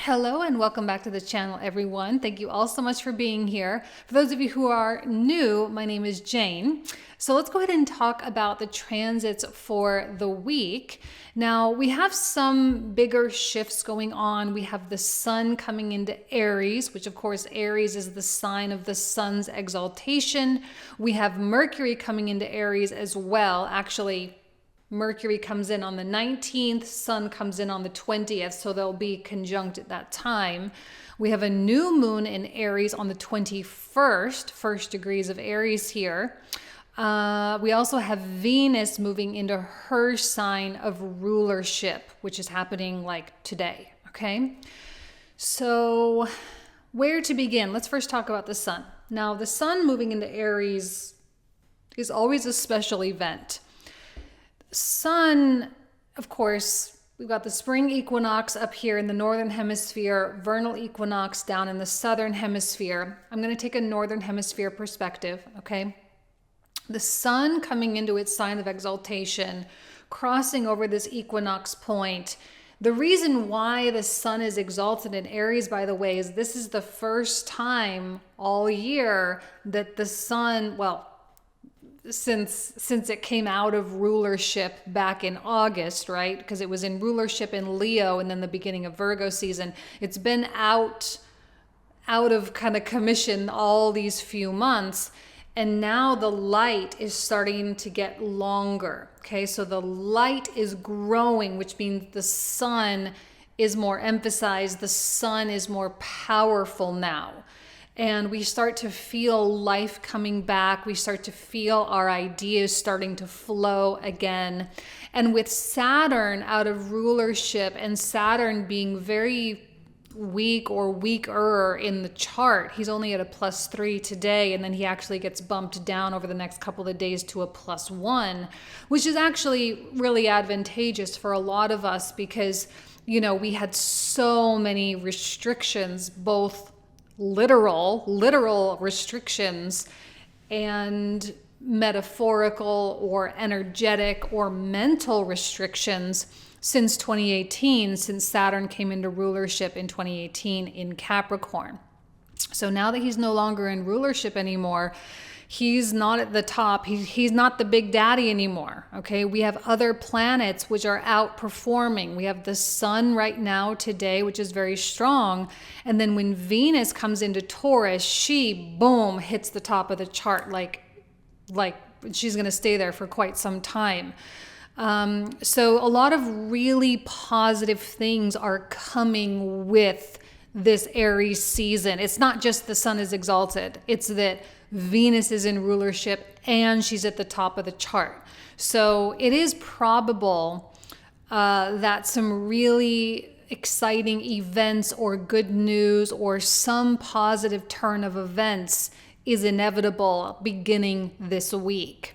Hello and welcome back to the channel, everyone. Thank you all so much for being here. For those of you who are new, my name is Jane. So let's go ahead and talk about the transits for the week. Now, we have some bigger shifts going on. We have the sun coming into Aries, which of course Aries is the sign of the sun's exaltation. We have Mercury coming into Aries as well. Actually, Mercury comes in on the 19th, Sun comes in on the 20th, so they'll be conjunct at that time. We have a new moon in Aries on the 21st, first degrees of Aries here. We also have Venus moving into her sign of rulership, which is happening like today, okay? So where to begin? Let's first talk about the sun. Now, the sun moving into Aries is always a special event. Sun, of course, we've got the spring equinox up here in the northern hemisphere, vernal equinox down in the southern hemisphere. I'm going to take a northern hemisphere perspective, okay? The sun coming into its sign of exaltation, crossing over this equinox point. The reason why the sun is exalted in Aries, by the way, is this is the first time all year that the sun, well, since it came out of rulership back in August, right? Because it was in rulership in Leo and then the beginning of Virgo season. It's been out of kind of commission all these few months. And now the light is starting to get longer. Okay, so the light is growing, which means the sun is more emphasized. The sun is more powerful now. And we start to feel life coming back. We start to feel our ideas starting to flow again. And with Saturn out of rulership and Saturn being very weak or weaker in the chart, he's only at a +3 today, and then he actually gets bumped down over the next couple of days to a +1, which is actually really advantageous for a lot of us because, you know, we had so many restrictions, both literal restrictions and metaphorical or energetic or mental restrictions since 2018, since Saturn came into rulership in 2018 in Capricorn. So now that he's no longer in rulership anymore, he's not at the top. He's not the big daddy anymore. Okay. We have other planets which are outperforming. We have the sun right now today, which is very strong. And then when Venus comes into Taurus, she, boom, hits the top of the chart. Like she's going to stay there for quite some time. So a lot of really positive things are coming with this Aries season. It's not just the sun is exalted. It's that Venus is in rulership and she's at the top of the chart. So it is probable that some really exciting events or good news or some positive turn of events is inevitable beginning this week.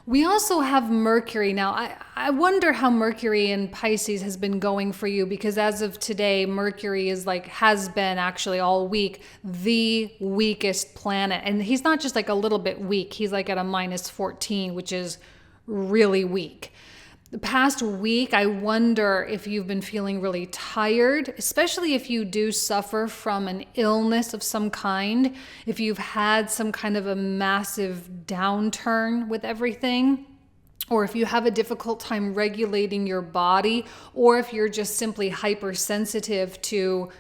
We also have Mercury. Now, I wonder how Mercury in Pisces has been going for you, because as of today, Mercury has been actually all week the weakest planet. And he's not just like a little bit weak. He's like at a -14, which is really weak. The past week, I wonder if you've been feeling really tired, especially if you do suffer from an illness of some kind, if you've had some kind of a massive downturn with everything, or if you have a difficult time regulating your body, or if you're just simply hypersensitive to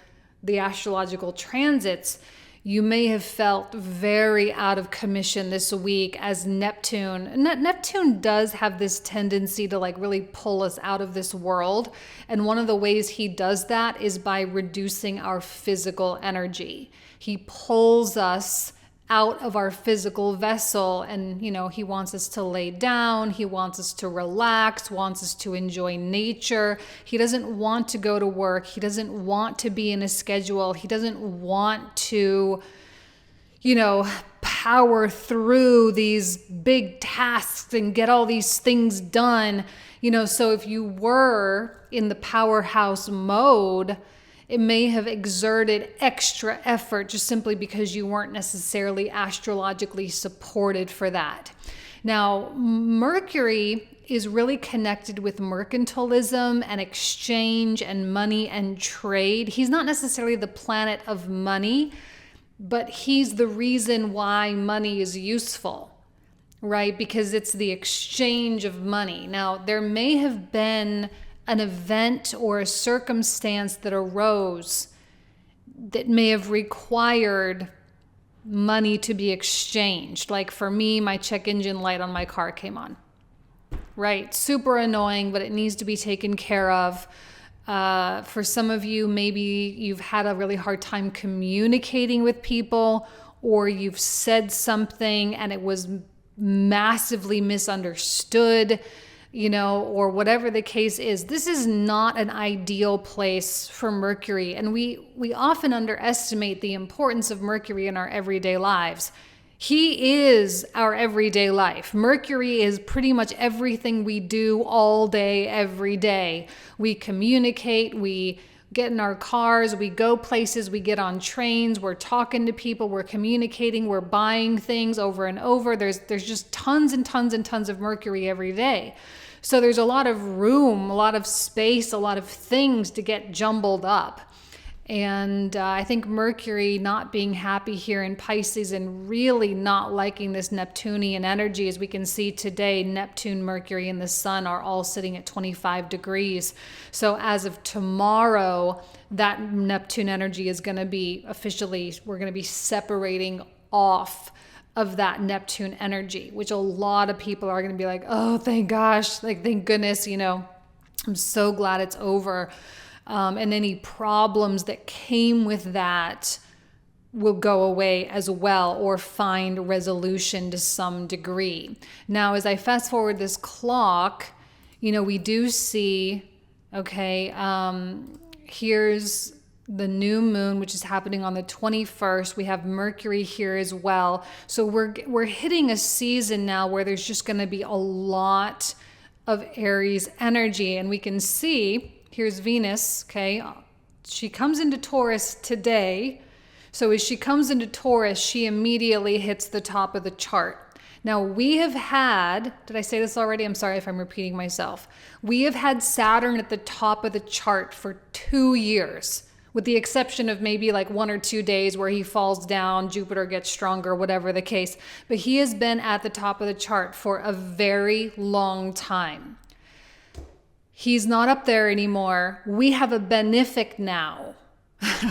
the astrological transits. You may have felt very out of commission this week as Neptune does have this tendency to really pull us out of this world. And one of the ways he does that is by reducing our physical energy. He pulls us out of our physical vessel, and he wants us to lay down, he wants us to relax, wants us to enjoy nature. He doesn't want to go to work, he doesn't want to be in a schedule, he doesn't want to power through these big tasks and get all these things done. So if you were in the powerhouse mode, it may have exerted extra effort just simply because you weren't necessarily astrologically supported for that. Now, Mercury is really connected with mercantilism and exchange and money and trade. He's not necessarily the planet of money, but he's the reason why money is useful, right? Because it's the exchange of money. Now, there may have been an event or a circumstance that arose that may have required money to be exchanged. Like for me, my check engine light on my car came on. Right, super annoying, but it needs to be taken care of. For some of you, maybe you've had a really hard time communicating with people, or you've said something and it was massively misunderstood, or whatever the case is. This is not an ideal place for Mercury, and we often underestimate the importance of Mercury in our everyday lives. He is our everyday life. Mercury is pretty much everything we do all day, every day. We communicate, we get in our cars, we go places, we get on trains, we're talking to people, we're communicating, we're buying things over and over. There's just tons and tons and tons of Mercury every day. So there's a lot of room, a lot of space, a lot of things to get jumbled up. And I think Mercury not being happy here in Pisces and really not liking this Neptunian energy, as we can see today, Neptune, Mercury, and the Sun are all sitting at 25 degrees. So as of tomorrow, that Neptune energy is going to be we're going to be separating off of that Neptune energy, which a lot of people are going to be like, oh, thank gosh, like, thank goodness, I'm so glad it's over. And any problems that came with that will go away as well, or find resolution to some degree. Now, as I fast forward this clock, we do see, here's the new moon, which is happening on the 21st. We have Mercury here as well. So we're hitting a season now where there's just going to be a lot of Aries energy, and we can see, here's Venus, she comes into Taurus today. So as she comes into Taurus, she immediately hits the top of the chart. Now we have had, did I say this already? I'm sorry if I'm repeating myself. We have had Saturn at the top of the chart for 2 years, with the exception of maybe like 1 or 2 days where he falls down, Jupiter gets stronger, whatever the case. But he has been at the top of the chart for a very long time. He's not up there anymore. We have a benefic now.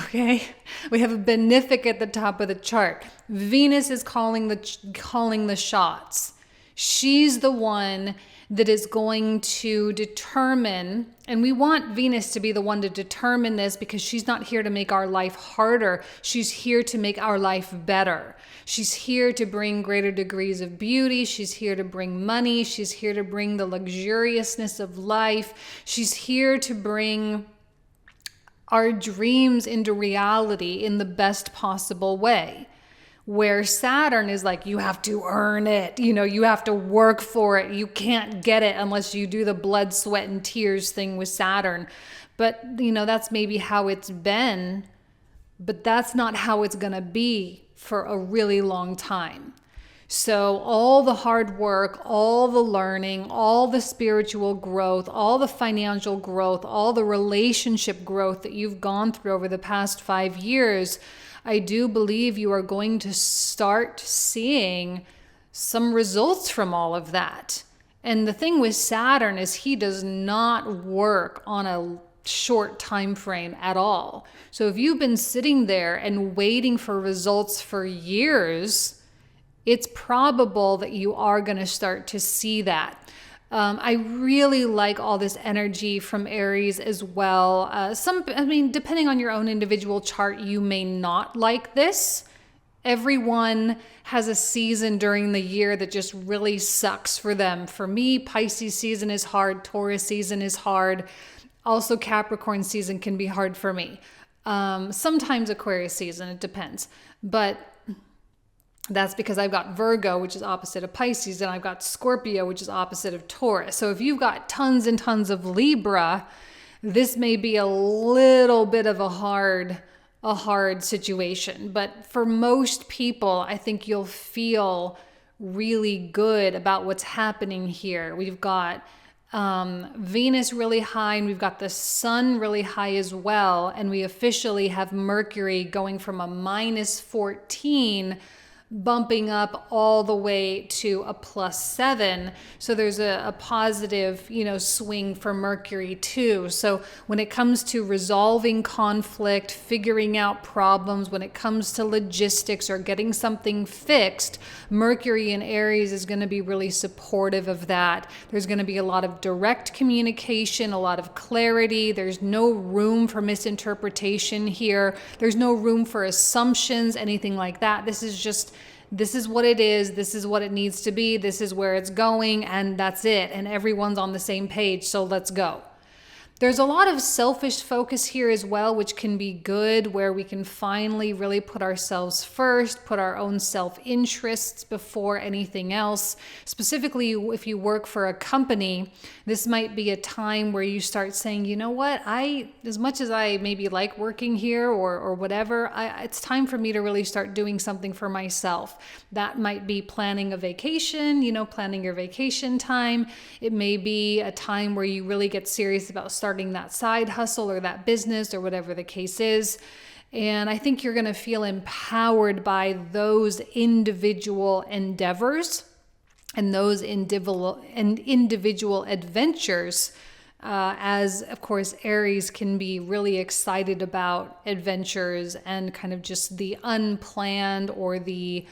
Okay? We have a benefic at the top of the chart. Venus is calling the shots. She's the one that is going to determine, and we want Venus to be the one to determine this, because she's not here to make our life harder. She's here to make our life better. She's here to bring greater degrees of beauty. She's here to bring money. She's here to bring the luxuriousness of life. She's here to bring our dreams into reality in the best possible way. Where Saturn is like, you have to earn it, you have to work for it. You can't get it unless you do the blood, sweat, and tears thing with Saturn. But, that's maybe how it's been, but that's not how it's going to be for a really long time. So all the hard work, all the learning, all the spiritual growth, all the financial growth, all the relationship growth that you've gone through over the past 5 years, I do believe you are going to start seeing some results from all of that. And the thing with Saturn is he does not work on a short time frame at all. So if you've been sitting there and waiting for results for years, it's probable that you are going to start to see that. I really like all this energy from Aries as well. Depending on your own individual chart, you may not like this. Everyone has a season during the year that just really sucks for them. For me, Pisces season is hard. Taurus season is hard. Also, Capricorn season can be hard for me. Sometimes Aquarius season, it depends. But that's because I've got Virgo, which is opposite of Pisces, and I've got Scorpio, which is opposite of Taurus. So if you've got tons and tons of Libra, this may be a little bit of a hard situation. But for most people, I think you'll feel really good about what's happening here. We've got Venus really high, and we've got the sun really high as well. And we officially have Mercury going from a -14 bumping up all the way to a +7. So there's a positive, swing for Mercury too. So when it comes to resolving conflict, figuring out problems, when it comes to logistics or getting something fixed, Mercury in Aries is going to be really supportive of that. There's going to be a lot of direct communication, a lot of clarity. There's no room for misinterpretation here. There's no room for assumptions, anything like that. This is what it is. This is what it needs to be. This is where it's going, and that's it. And everyone's on the same page, so let's go. There's a lot of selfish focus here as well, which can be good, where we can finally really put ourselves first, put our own self-interests before anything else. Specifically, if you work for a company, this might be a time where you start saying, you know what, as much as I maybe like working here or whatever, it's time for me to really start doing something for myself. That might be planning a vacation, planning your vacation time. It may be a time where you really get serious about starting that side hustle or that business or whatever the case is. And I think you're going to feel empowered by those individual endeavors and those individual adventures, as of course Aries can be really excited about adventures and kind of just the unplanned or the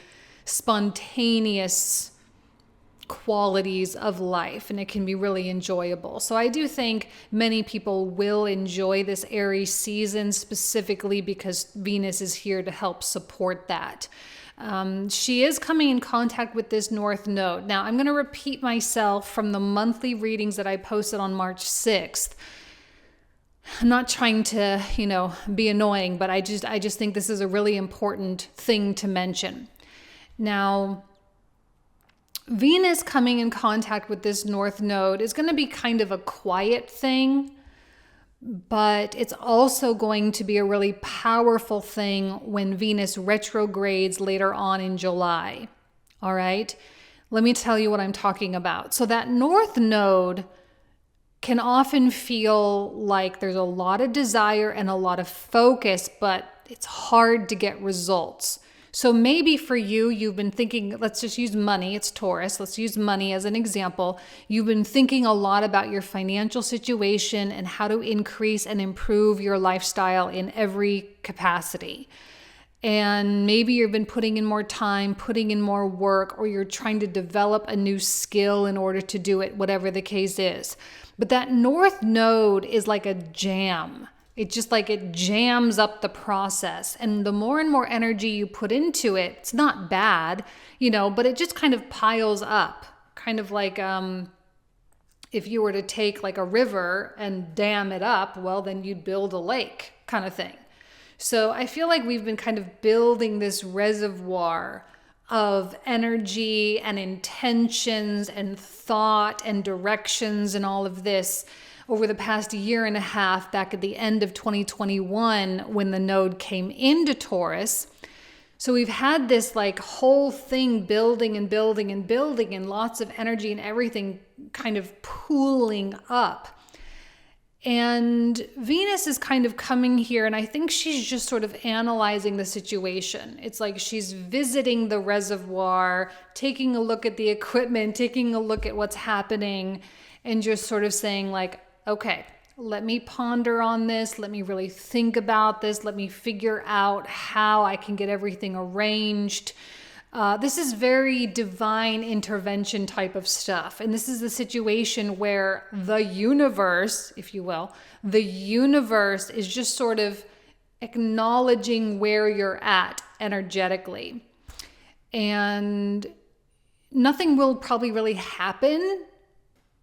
spontaneous qualities of life, and it can be really enjoyable. So I do think many people will enjoy this Aries season, specifically because Venus is here to help support that. She is coming in contact with this North Node. Now, I'm going to repeat myself from the monthly readings that I posted on March 6th. I'm not trying to, be annoying, but I just think this is a really important thing to mention. Now, Venus coming in contact with this North Node is going to be kind of a quiet thing, but it's also going to be a really powerful thing when Venus retrogrades later on in July. All right? Let me tell you what I'm talking about. So that North Node can often feel like there's a lot of desire and a lot of focus, but it's hard to get results. So maybe for you, you've been thinking, let's just use money. It's Taurus. Let's use money as an example. You've been thinking a lot about your financial situation and how to increase and improve your lifestyle in every capacity. And maybe you've been putting in more time, putting in more work, or you're trying to develop a new skill in order to do it, whatever the case is. But that North Node is like a jam. It jams up the process. And the more and more energy you put into it, it's not bad, but it just kind of piles up. Kind of like if you were to take like a river and dam it up, well, then you'd build a lake kind of thing. So I feel like we've been kind of building this reservoir of energy and intentions and thought and directions and all of this over the past year and a half, back at the end of 2021 when the node came into Taurus. So we've had this like whole thing building and building and building, and lots of energy and everything kind of pooling up. And Venus is kind of coming here, and I think she's just sort of analyzing the situation. It's like she's visiting the reservoir, taking a look at the equipment, taking a look at what's happening, and just sort of saying like, okay, let me ponder on this. Let me really think about this. Let me figure out how I can get everything arranged. This is very divine intervention type of stuff. And this is a situation where the universe, if you will, the universe is just sort of acknowledging where you're at energetically. And nothing will probably really happen,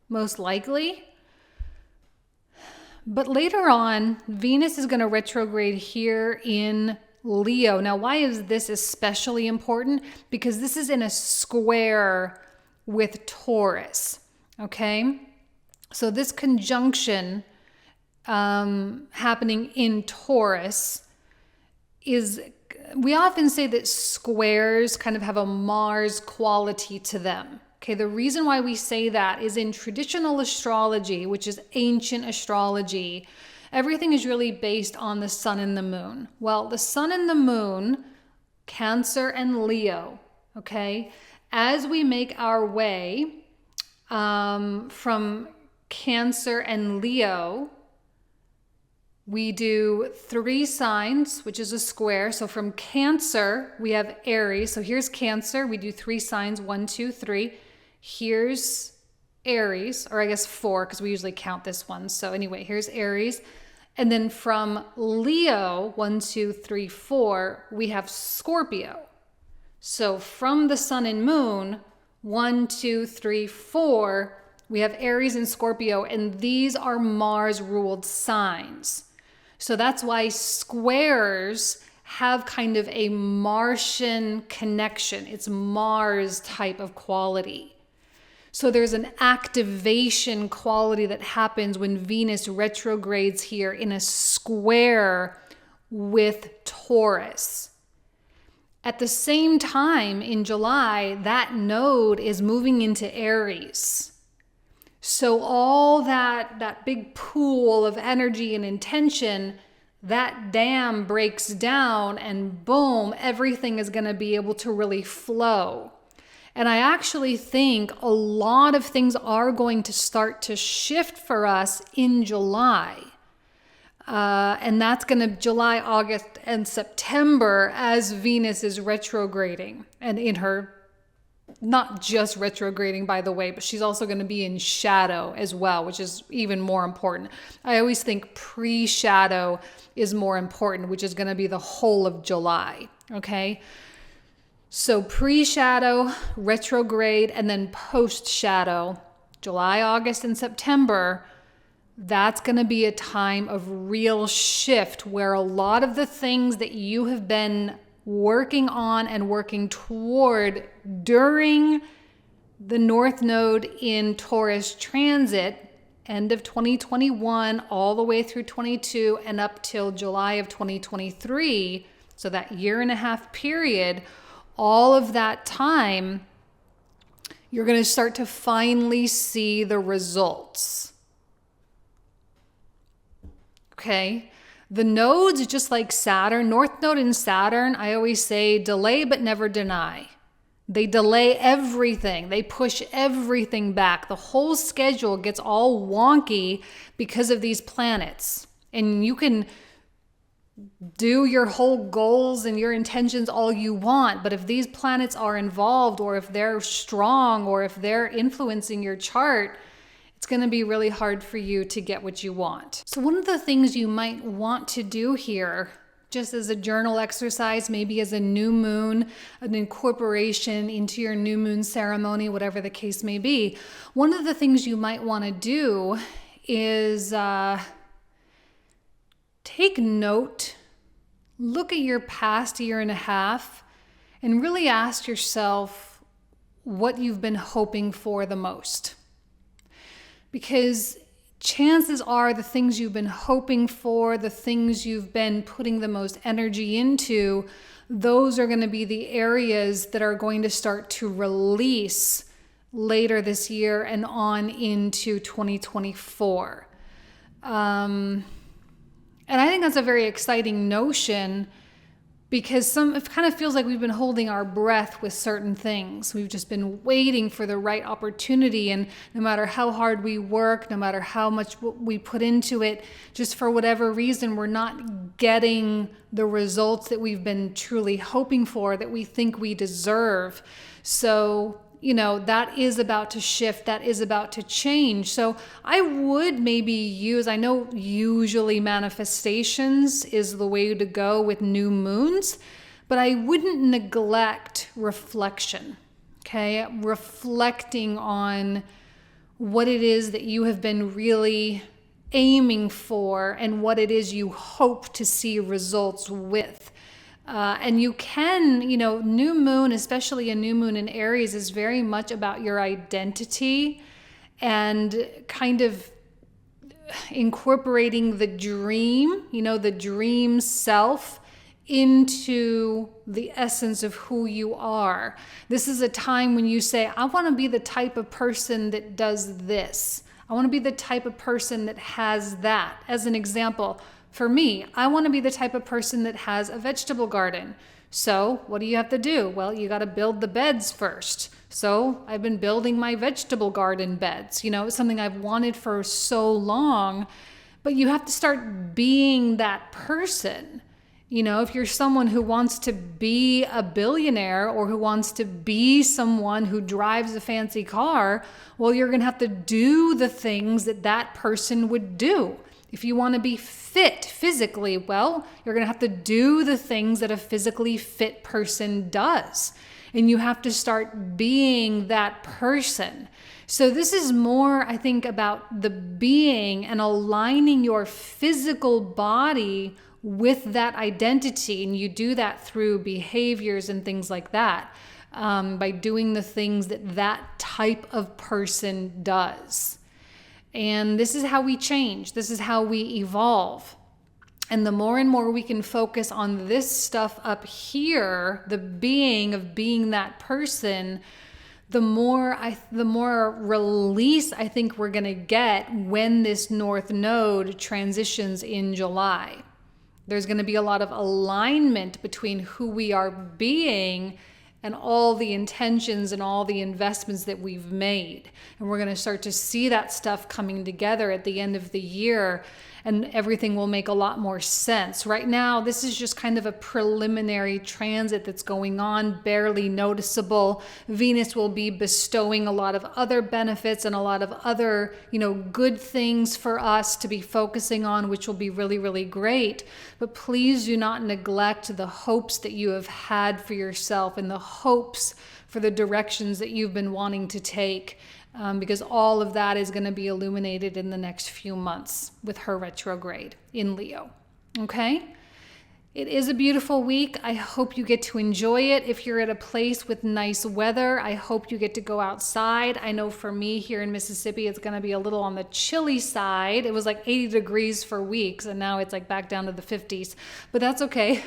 most likely. But later on, Venus is going to retrograde here in Leo. Now, why is this especially important? Because this is in a square with Taurus, okay? So this conjunction happening in Taurus is we often say that squares kind of have a Mars quality to them. Okay, the reason why we say that is in traditional astrology, which is ancient astrology, everything is really based on the sun and the moon. Well, the sun and the moon, Cancer and Leo, okay, as we make our way from Cancer and Leo, we do 3 signs, which is a square. So from Cancer, we have Aries. So here's Cancer. We do 3 signs, 1, 2, 3. Here's Aries, or I guess 4, because we usually count this one. So anyway, here's Aries. And then from Leo, 1, 2, 3, 4, we have Scorpio. So from the sun and moon, 1, 2, 3, 4, we have Aries and Scorpio, and these are Mars-ruled signs. So that's why squares have kind of a Martian connection. It's Mars type of quality. So there's an activation quality that happens when Venus retrogrades here in a square with Taurus. At the same time, in July, that node is moving into Aries. So all that big pool of energy and intention, that dam breaks down and boom, everything is going to be able to really flow. And I actually think a lot of things are going to start to shift for us in July. And that's going to July, August, and September as Venus is retrograding. And in her, not just retrograding, by the way, but she's also going to be in shadow as well, which is even more important. I always think pre-shadow is more important, which is going to be the whole of July. Okay. So pre-shadow, retrograde, and then post-shadow, July, August, and September, that's going to be a time of real shift where a lot of the things that you have been working on and working toward during the North Node in Taurus transit, end of 2021, all the way through 22 and up till July of 2023, so that 1.5 year period, all of that time, you're going to start to finally see the results. Okay? The nodes, just like Saturn, North Node and Saturn, I always say delay but never deny. They delay everything. They push everything back. The whole schedule gets all wonky because of these planets. And you can do your whole goals and your intentions all you want, but if these planets are involved, or if they're strong, or if they're influencing your chart, it's going to be really hard for you to get what you want. So one of the things you might want to do here, just as a journal exercise, maybe as a new moon, an incorporation into your new moon ceremony, whatever the case may be, one of the things you might want to do is take note, look at your past 1.5 years, and really ask yourself what you've been hoping for the most. Because chances are the things you've been hoping for, the things you've been putting the most energy into, those are going to be the areas that are going to start to release later this year and on into 2024. And I think that's a very exciting notion, because it kind of feels like we've been holding our breath with certain things. We've just been waiting for the right opportunity, and no matter how hard we work, no matter how much we put into it, just for whatever reason, we're not getting the results that we've been truly hoping for, that we think we deserve. So that is about to shift, that is about to change. So I would maybe I know usually manifestations is the way to go with new moons, but I wouldn't neglect reflection, okay? Reflecting on what it is that you have been really aiming for and what it is you hope to see results with. And you can, new moon, especially a new moon in Aries, is very much about your identity and kind of incorporating the dream, the dream self into the essence of who you are. This is a time when you say, I want to be the type of person that does this. I want to be the type of person that has that. As an example, for me, I want to be the type of person that has a vegetable garden. So what do you have to do? Well, you got to build the beds first. So I've been building my vegetable garden beds. It's something I've wanted for so long, but you have to start being that person. If you're someone who wants to be a billionaire or who wants to be someone who drives a fancy car, well, you're going to have to do the things that that person would do. If you want to be fit physically, well, you're going to have to do the things that a physically fit person does. And you have to start being that person. So this is more, I think, about the being and aligning your physical body with that identity. And you do that through behaviors and things like that, by doing the things that that type of person does. And this is how we change. This is how we evolve. And the more and more we can focus on this stuff up here, the being of being that person, the more release I think we're going to get when this North Node transitions in July. There's going to be a lot of alignment between who we are being and all the intentions and all the investments that we've made. And we're going to start to see that stuff coming together at the end of the year, and everything will make a lot more sense. Right now, this is just kind of a preliminary transit that's going on, barely noticeable. Venus will be bestowing a lot of other benefits and a lot of other, good things for us to be focusing on, which will be really, really great. But please do not neglect the hopes that you have had for yourself and the hopes for the directions that you've been wanting to take. Because all of that is going to be illuminated in the next few months with her retrograde in Leo. Okay? It is a beautiful week. I hope you get to enjoy it. If you're at a place with nice weather, I hope you get to go outside. I know for me here in Mississippi, it's going to be a little on the chilly side. It was like 80 degrees for weeks, and now it's like back down to the 50s. But that's okay.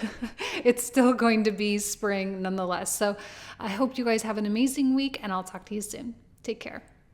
It's still going to be spring nonetheless. So I hope you guys have an amazing week, and I'll talk to you soon. Take care.